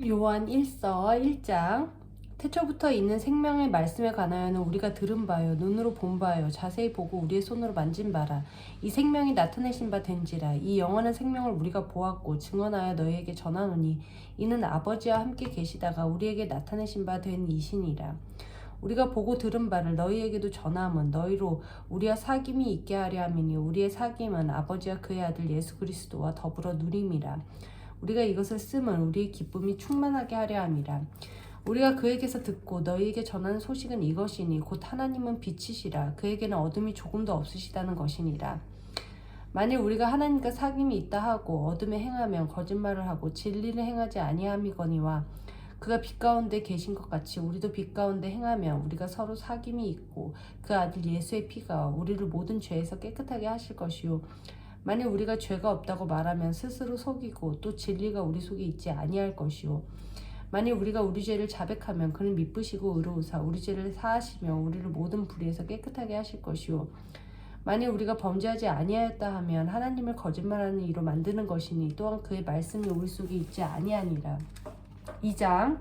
요한 1서 1장. 태초부터 있는 생명의 말씀에 관하여는 우리가 들은 바요 눈으로 본 바요 자세히 보고 우리의 손으로 만진 바라. 이 생명이 나타내신 바 된지라. 이 영원한 생명을 우리가 보았고 증언하여 너희에게 전하노니 이는 아버지와 함께 계시다가 우리에게 나타내신 바 된 이시니라. 우리가 보고 들은 바를 너희에게도 전함은 너희로 우리와 사귐이 있게 하려 함이니 우리의 사귐은 아버지와 그의 아들 예수 그리스도와 더불어 누림이라. 우리가 이것을 쓰면 우리의 기쁨이 충만하게 하려 함이라. 우리가 그에게서 듣고 너희에게 전하는 소식은 이것이니 곧 하나님은 빛이시라. 그에게는 어둠이 조금도 없으시다는 것이니라. 만일 우리가 하나님과 사귐이 있다 하고 어둠에 행하면 거짓말을 하고 진리를 행하지 아니함이거니와 그가 빛 가운데 계신 것 같이 우리도 빛 가운데 행하면 우리가 서로 사귐이 있고 그 아들 예수의 피가 우리를 모든 죄에서 깨끗하게 하실 것이요 만일 우리가 죄가 없다고 말하면 스스로 속이고 또 진리가 우리 속에 있지 아니할 것이요 만일 우리가 우리 죄를 자백하면 그는 미쁘시고 의로우사 우리 죄를 사하시며 우리를 모든 불의에서 깨끗하게 하실 것이요 만일 우리가 범죄하지 아니하였다 하면 하나님을 거짓말하는 이로 만드는 것이니 또한 그의 말씀이 우리 속에 있지 아니하니라. 2장.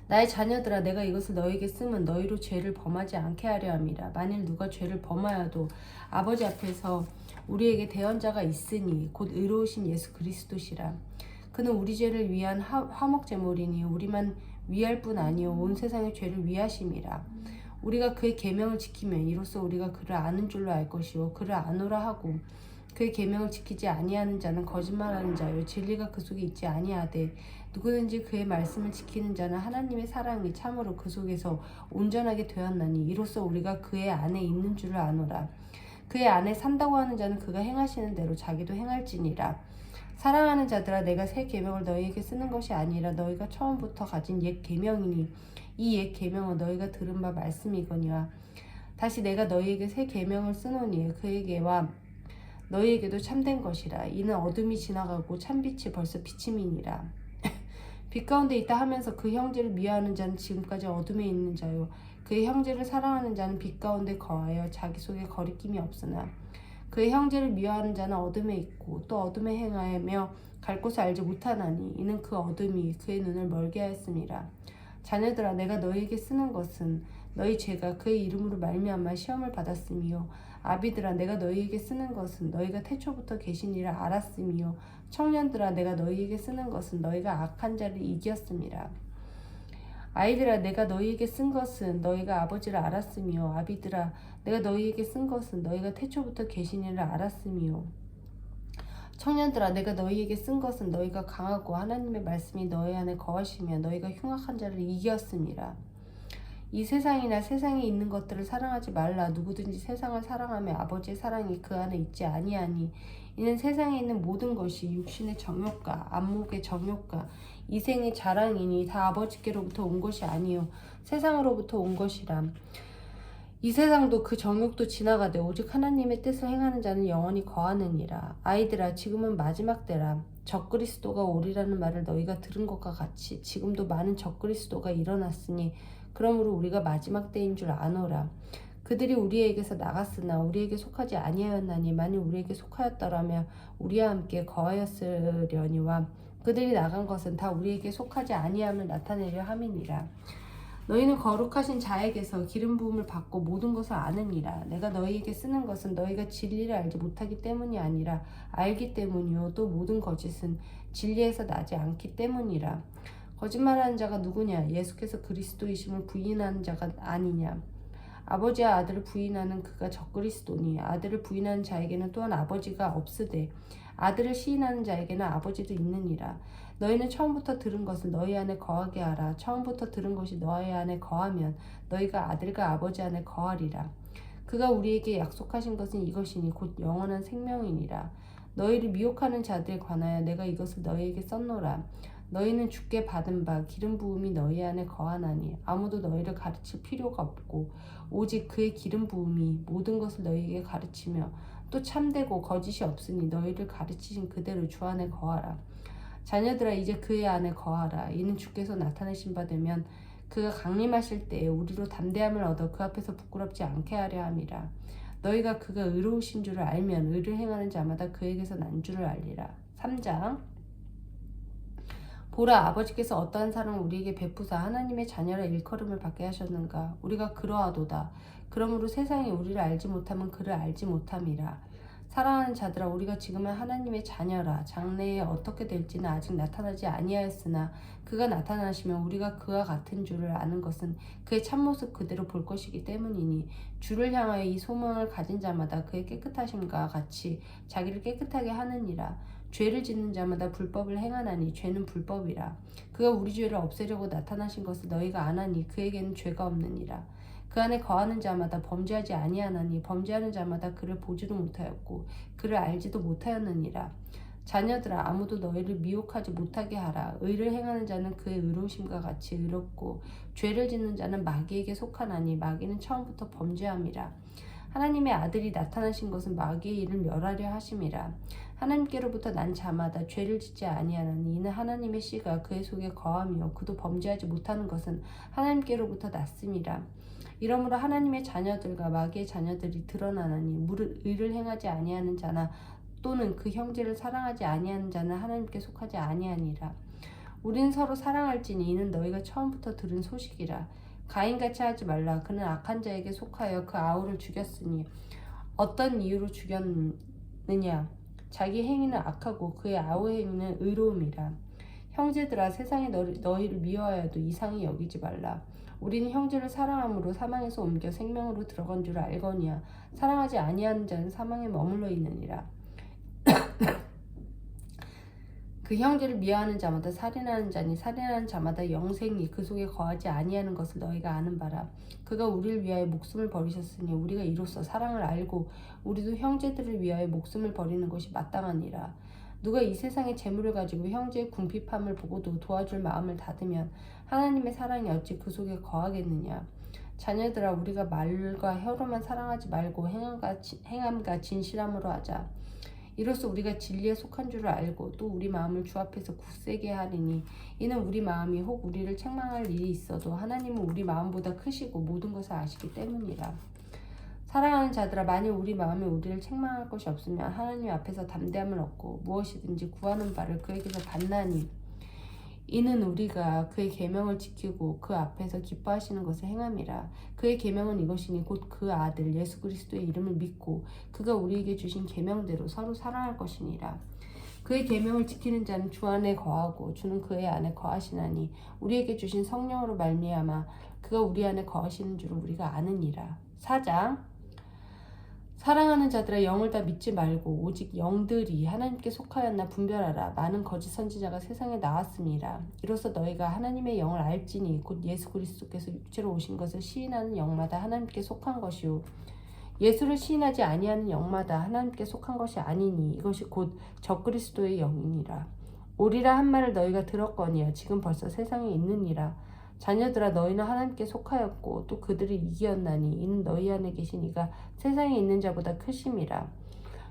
나의 자녀들아 내가 이것을 너희에게 쓰면 너희로 죄를 범하지 않게 하려 함이라. 만일 누가 죄를 범하여도 아버지 앞에서 우리에게 대언자가 있으니 곧 의로우신 예수 그리스도시라. 그는 우리 죄를 위한 화목제물이니 우리만 위할 뿐 아니요 온 세상의 죄를 위하심이라. 우리가 그의 계명을 지키면 이로써 우리가 그를 아는 줄로 알 것이요 그를 아노라 하고 그의 계명을 지키지 아니하는 자는 거짓말하는 자요 진리가 그 속에 있지 아니하되 누구든지 그의 말씀을 지키는 자는 하나님의 사랑이 참으로 그 속에서 온전하게 되었나니 이로써 우리가 그의 안에 있는 줄을 아노라. 그의 안에 산다고 하는 자는 그가 행하시는 대로 자기도 행할지니라. 사랑하는 자들아 내가 새 계명을 너희에게 쓰는 것이 아니라 너희가 처음부터 가진 옛 계명이니 이 옛 계명은 너희가 들은 바 말씀이거니와 다시 내가 너희에게 새 계명을 쓰노니 그에게와 너희에게도 참된 것이라. 이는 어둠이 지나가고 참빛이 벌써 비침이니라. 빛 가운데 있다 하면서 그 형제를 미워하는 자는 지금까지 어둠에 있는 자요 그의 형제를 사랑하는 자는 빛 가운데 거하여 자기 속에 거리낌이 없으나 그의 형제를 미워하는 자는 어둠에 있고 또 어둠에 행하며 갈 곳을 알지 못하나니 이는 그 어둠이 그의 눈을 멀게 하였음이라. 자녀들아 내가 너희에게 쓰는 것은 너희 죄가 그의 이름으로 말미암아 시험을 받았음이요 아비들아 내가 너희에게 쓰는 것은 너희가 태초부터 계신 이를 알았음이요 청년들아 내가 너희에게 쓰는 것은 너희가 악한 자를 이겼음이라. 아이들아 내가 너희에게 쓴 것은 너희가 아버지를 알았으며 아비들아 내가 너희에게 쓴 것은 너희가 태초부터 계신 이를 알았으며 청년들아 내가 너희에게 쓴 것은 너희가 강하고 하나님의 말씀이 너희 안에 거하시며 너희가 흉악한 자를 이겼음이라. 이 세상이나 세상에 있는 것들을 사랑하지 말라. 누구든지 세상을 사랑하며 아버지의 사랑이 그 안에 있지 아니하니 이는 세상에 있는 모든 것이 육신의 정욕과 안목의 정욕과 이생의 자랑이니 다 아버지께로부터 온 것이 아니요 세상으로부터 온 것이라. 이 세상도 그 정욕도 지나가되 오직 하나님의 뜻을 행하는 자는 영원히 거하느니라. 아이들아 지금은 마지막 때라. 적그리스도가 오리라는 말을 너희가 들은 것과 같이 지금도 많은 적그리스도가 일어났으니 그러므로 우리가 마지막 때인 줄 아노라. 그들이 우리에게서 나갔으나 우리에게 속하지 아니하였나니 만일 우리에게 속하였더라면 우리와 함께 거하였으려니와 그들이 나간 것은 다 우리에게 속하지 아니함을 나타내려 함이니라. 너희는 거룩하신 자에게서 기름 부음을 받고 모든 것을 아느니라. 내가 너희에게 쓰는 것은 너희가 진리를 알지 못하기 때문이 아니라 알기 때문이요 또 모든 거짓은 진리에서 나지 않기 때문이라. 거짓말하는 자가 누구냐? 예수께서 그리스도이심을 부인하는 자가 아니냐? 아버지와 아들을 부인하는 그가 적그리스도니 아들을 부인하는 자에게는 또한 아버지가 없으되 아들을 시인하는 자에게는 아버지도 있느니라. 너희는 처음부터 들은 것을 너희 안에 거하게 하라. 처음부터 들은 것이 너희 안에 거하면 너희가 아들과 아버지 안에 거하리라. 그가 우리에게 약속하신 것은 이것이니 곧 영원한 생명이니라. 너희를 미혹하는 자들에 관하여 내가 이것을 너희에게 썼노라. 너희는 주께 받은 바 기름 부음이 너희 안에 거하나니 아무도 너희를 가르칠 필요가 없고 오직 그의 기름 부음이 모든 것을 너희에게 가르치며 또 참되고 거짓이 없으니 너희를 가르치신 그대로 주 안에 거하라. 자녀들아 이제 그의 안에 거하라. 이는 주께서 나타내신 바 되면 그가 강림하실 때에 우리로 담대함을 얻어 그 앞에서 부끄럽지 않게 하려 함이라. 너희가 그가 의로우신 줄을 알면 의를 행하는 자마다 그에게서 난 줄을 알리라. 3장. 보라, 아버지께서 어떠한 사랑을 우리에게 베푸사 하나님의 자녀라 일컬음을 받게 하셨는가. 우리가 그러하도다. 그러므로 세상이 우리를 알지 못하면 그를 알지 못함이라. 사랑하는 자들아, 우리가 지금은 하나님의 자녀라. 장래에 어떻게 될지는 아직 나타나지 아니하였으나 그가 나타나시면 우리가 그와 같은 줄을 아는 것은 그의 참모습 그대로 볼 것이기 때문이니, 주를 향하여 이 소망을 가진 자마다 그의 깨끗하심과 같이 자기를 깨끗하게 하느니라. 죄를 짓는 자마다 불법을 행하나니 죄는 불법이라. 그가 우리 죄를 없애려고 나타나신 것을 너희가 아나니 그에게는 죄가 없느니라. 그 안에 거하는 자마다 범죄하지 아니하나니 범죄하는 자마다 그를 보지도 못하였고 그를 알지도 못하였느니라. 자녀들아, 아무도 너희를 미혹하지 못하게 하라. 의를 행하는 자는 그의 의로우심과 같이 의롭고 죄를 짓는 자는 마귀에게 속하나니 마귀는 처음부터 범죄함이라. 하나님의 아들이 나타나신 것은 마귀의 일을 멸하려 하심이라. 하나님께로부터 난 자마다 죄를 짓지 아니하나니 이는 하나님의 씨가 그의 속에 거하며 그도 범죄하지 못하는 것은 하나님께로부터 났음이라. 이러므로 하나님의 자녀들과 마귀의 자녀들이 드러나나니 무릇 의를 행하지 아니하는 자나 또는 그 형제를 사랑하지 아니하는 자는 하나님께 속하지 아니하니라. 우리는 서로 사랑할지니 이는 너희가 처음부터 들은 소식이라. 가인같이 하지 말라. 그는 악한 자에게 속하여 그 아우를 죽였으니 어떤 이유로 죽였느냐. 자기 행위는 악하고 그의 아우의 행위는 의로움이라. 형제들아, 세상이 너희를 미워하여도 이상히 여기지 말라. 우리는 형제를 사랑함으로 사망에서 옮겨 생명으로 들어간 줄 알거니와 사랑하지 아니하는 자는 사망에 머물러 있느니라. 그 형제를 미워하는 자마다 살인하는 자니 살인하는 자마다 영생이 그 속에 거하지 아니하는 것을 너희가 아는 바라. 그가 우리를 위하여 목숨을 버리셨으니 우리가 이로써 사랑을 알고 우리도 형제들을 위하여 목숨을 버리는 것이 마땅하니라. 누가 이 세상의 재물을 가지고 형제의 궁핍함을 보고도 도와줄 마음을 닫으면 하나님의 사랑이 어찌 그 속에 거하겠느냐. 자녀들아, 우리가 말과 혀로만 사랑하지 말고 행함과 진실함으로 하자. 이로써 우리가 진리에 속한 줄을 알고 또 우리 마음을 주 앞에서 굳세게 하리니, 이는 우리 마음이 혹 우리를 책망할 일이 있어도 하나님은 우리 마음보다 크시고 모든 것을 아시기 때문이라. 사랑하는 자들아, 만일 우리 마음에 우리를 책망할 것이 없으면 하나님 앞에서 담대함을 얻고 무엇이든지 구하는 바를 그에게서 받나니, 이는 우리가 그의 계명을 지키고 그 앞에서 기뻐하시는 것을 행함이라. 그의 계명은 이것이니 곧 그 아들 예수 그리스도의 이름을 믿고 그가 우리에게 주신 계명대로 서로 사랑할 것이니라. 그의 계명을 지키는 자는 주 안에 거하고 주는 그의 안에 거하시나니 우리에게 주신 성령으로 말미암아 그가 우리 안에 거하시는 줄을 우리가 아느니라. 4장. 사랑하는 자들아, 영을 다 믿지 말고 오직 영들이 하나님께 속하였나 분별하라. 많은 거짓 선지자가 세상에 나왔습니다. 이로써 너희가 하나님의 영을 알지니 곧 예수 그리스도께서 육체로 오신 것을 시인하는 영마다 하나님께 속한 것이요 예수를 시인하지 아니하는 영마다 하나님께 속한 것이 아니니 이것이 곧 적그리스도의 영이니라. 오리라 한 말을 너희가 들었거니와 지금 벌써 세상에 있느니라. 자녀들아, 너희는 하나님께 속하였고 또 그들을 이기었나니 이는 너희 안에 계신 이가 세상에 있는 자보다 크심이라.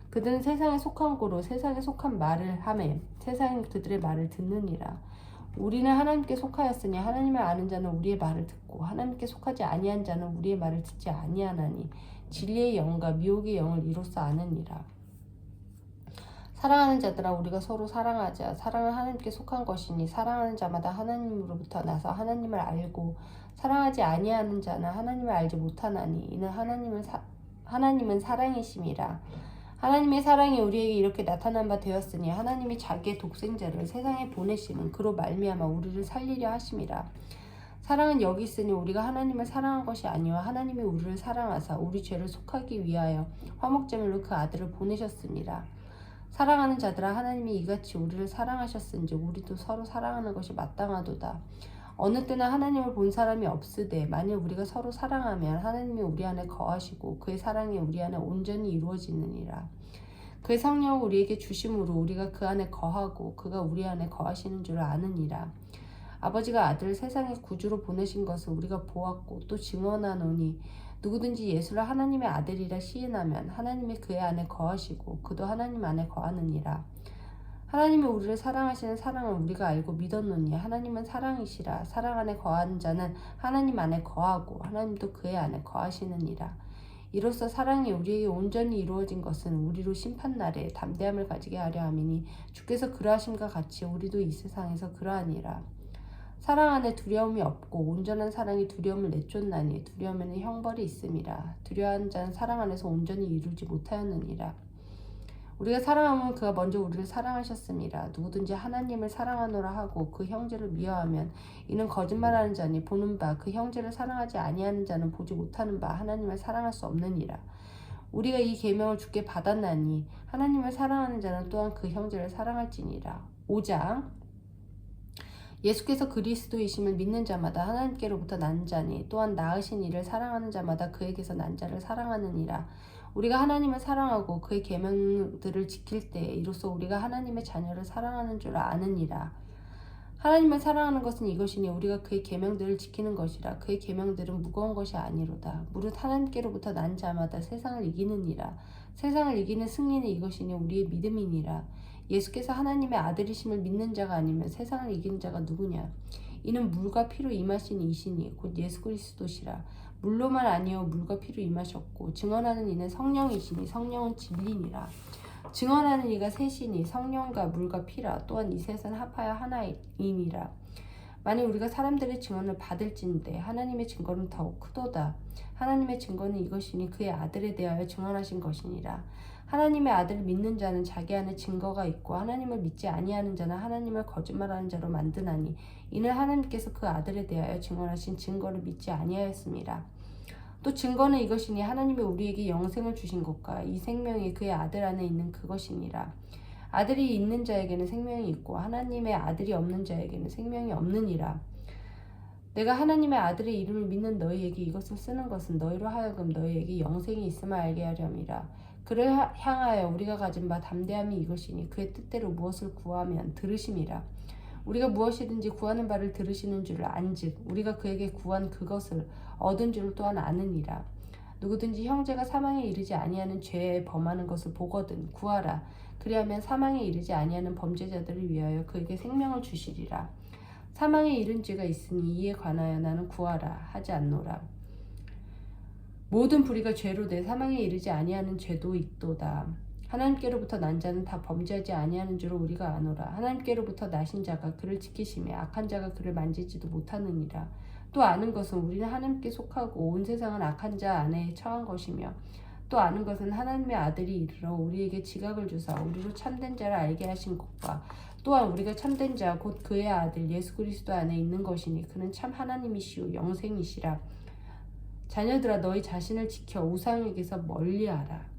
그들은 세상에 속한 고로 세상에 속한 말을 하매 세상은 그들의 말을 듣느니라. 우리는 하나님께 속하였으니 하나님을 아는 자는 우리의 말을 듣고 하나님께 속하지 아니한 자는 우리의 말을 듣지 아니하나니 진리의 영과 미혹의 영을 이로써 아느니라. 사랑하는 자들아, 우리가 서로 사랑하자. 사랑은 하나님께 속한 것이니 사랑하는 자마다 하나님으로부터 나서 하나님을 알고 사랑하지 아니하는 자는 하나님을 알지 못하나니 이는 하나님은 사랑이심이라. 하나님의 사랑이 우리에게 이렇게 나타난 바 되었으니 하나님이 자기의 독생자를 세상에 보내시는 그로 말미암아 우리를 살리려 하심이라. 사랑은 여기 있으니 우리가 하나님을 사랑한 것이 아니와 하나님이 우리를 사랑하사 우리 죄를 속하기 위하여 화목제물로 그 아들을 보내셨습니다. 사랑하는 자들아, 하나님이 이같이 우리를 사랑하셨은즉 우리도 서로 사랑하는 것이 마땅하도다. 어느 때나 하나님을 본 사람이 없으되 만일 우리가 서로 사랑하면 하나님이 우리 안에 거하시고 그의 사랑이 우리 안에 온전히 이루어지느니라. 그의 성령을 우리에게 주심으로 우리가 그 안에 거하고 그가 우리 안에 거하시는 줄을 아느니라. 아버지가 아들을 세상의 구주로 보내신 것을 우리가 보았고 또 증언하노니 누구든지 예수를 하나님의 아들이라 시인하면 하나님이 그의 안에 거하시고 그도 하나님 안에 거하느니라. 하나님이 우리를 사랑하시는 사랑을 우리가 알고 믿었노니 하나님은 사랑이시라. 사랑 안에 거하는 자는 하나님 안에 거하고 하나님도 그의 안에 거하시느니라. 이로써 사랑이 우리에게 온전히 이루어진 것은 우리로 심판날에 담대함을 가지게 하려 함이니 주께서 그러하심과 같이 우리도 이 세상에서 그러하니라. 사랑 안에 두려움이 없고 온전한 사랑이 두려움을 내쫓나니 두려움에는 형벌이 있음이라. 두려워하는 자는 사랑 안에서 온전히 이루지 못하였느니라. 우리가 사랑하면 그가 먼저 우리를 사랑하셨음이라. 누구든지 하나님을 사랑하노라 하고 그 형제를 미워하면 이는 거짓말하는 자니 보는 바 그 형제를 사랑하지 아니하는 자는 보지 못하는 바 하나님을 사랑할 수 없느니라. 우리가 이 계명을 주께 받았나니 하나님을 사랑하는 자는 또한 그 형제를 사랑할지니라. 5장 예수께서 그리스도이심을 믿는 자마다 하나님께로부터 난 자니 또한 낳으신 이를 사랑하는 자마다 그에게서 난 자를 사랑하느니라. 우리가 하나님을 사랑하고 그의 계명들을 지킬 때에 이로써 우리가 하나님의 자녀를 사랑하는 줄 아느니라. 하나님을 사랑하는 것은 이것이니 우리가 그의 계명들을 지키는 것이라. 그의 계명들은 무거운 것이 아니로다. 무릇 하나님께로부터 난 자마다 세상을 이기느니라. 세상을 이기는 승리는 이것이니 우리의 믿음이니라. 예수께서 하나님의 아들이심을 믿는 자가 아니면 세상을 이기는 자가 누구냐? 이는 물과 피로 임하신 이시니 곧 예수 그리스도시라. 물로만 아니요 물과 피로 임하셨고 증언하는 이는 성령이시니 성령은 진리니라. 증언하는 이가 셋이니 성령과 물과 피라. 또한 이 셋은 합하여 하나이니라. 만일 우리가 사람들의 증언을 받을진대 하나님의 증거는 더욱 크도다. 하나님의 증거는 이것이니 그의 아들에 대하여 증언하신 것이니라. 하나님의 아들을 믿는 자는 자기 안에 증거가 있고 하나님을 믿지 아니하는 자는 하나님을 거짓말하는 자로 만드나니 이는 하나님께서 그 아들에 대하여 증언하신 증거를 믿지 아니하였습니다. 또 증거는 이것이니 하나님이 우리에게 영생을 주신 것과 이 생명이 그의 아들 안에 있는 그것이니라. 아들이 있는 자에게는 생명이 있고 하나님의 아들이 없는 자에게는 생명이 없느니라. 내가 하나님의 아들의 이름을 믿는 너희에게 이것을 쓰는 것은 너희로 하여금 너희에게 영생이 있음을 알게 하렴이라. 그를 향하여 우리가 가진 바 담대함이 이것이니 그의 뜻대로 무엇을 구하면 들으심이라. 우리가 무엇이든지 구하는 바를 들으시는 줄을 안즉 우리가 그에게 구한 그것을 얻은 줄을 또한 아느니라. 누구든지 형제가 사망에 이르지 아니하는 죄에 범하는 것을 보거든 구하라. 그리하면 사망에 이르지 아니하는 범죄자들을 위하여 그에게 생명을 주시리라. 사망에 이른 죄가 있으니 이에 관하여 나는 구하라 하지 않노라. 모든 불의가 죄로 돼 사망에 이르지 아니하는 죄도 있도다. 하나님께로부터 난 자는 다 범죄하지 아니하는 줄을 우리가 아노라. 하나님께로부터 나신 자가 그를 지키시며 악한 자가 그를 만지지도 못하느니라. 또 아는 것은 우리는 하나님께 속하고 온 세상은 악한 자 안에 처한 것이며 또 아는 것은 하나님의 아들이 이르러 우리에게 지각을 주사 우리로 참된 자를 알게 하신 것과 또한 우리가 참된 자 곧 그의 아들 예수 그리스도 안에 있는 것이니 그는 참 하나님이시오 영생이시라. 자녀들아 너희 자신을 지켜 우상에게서 멀리하라.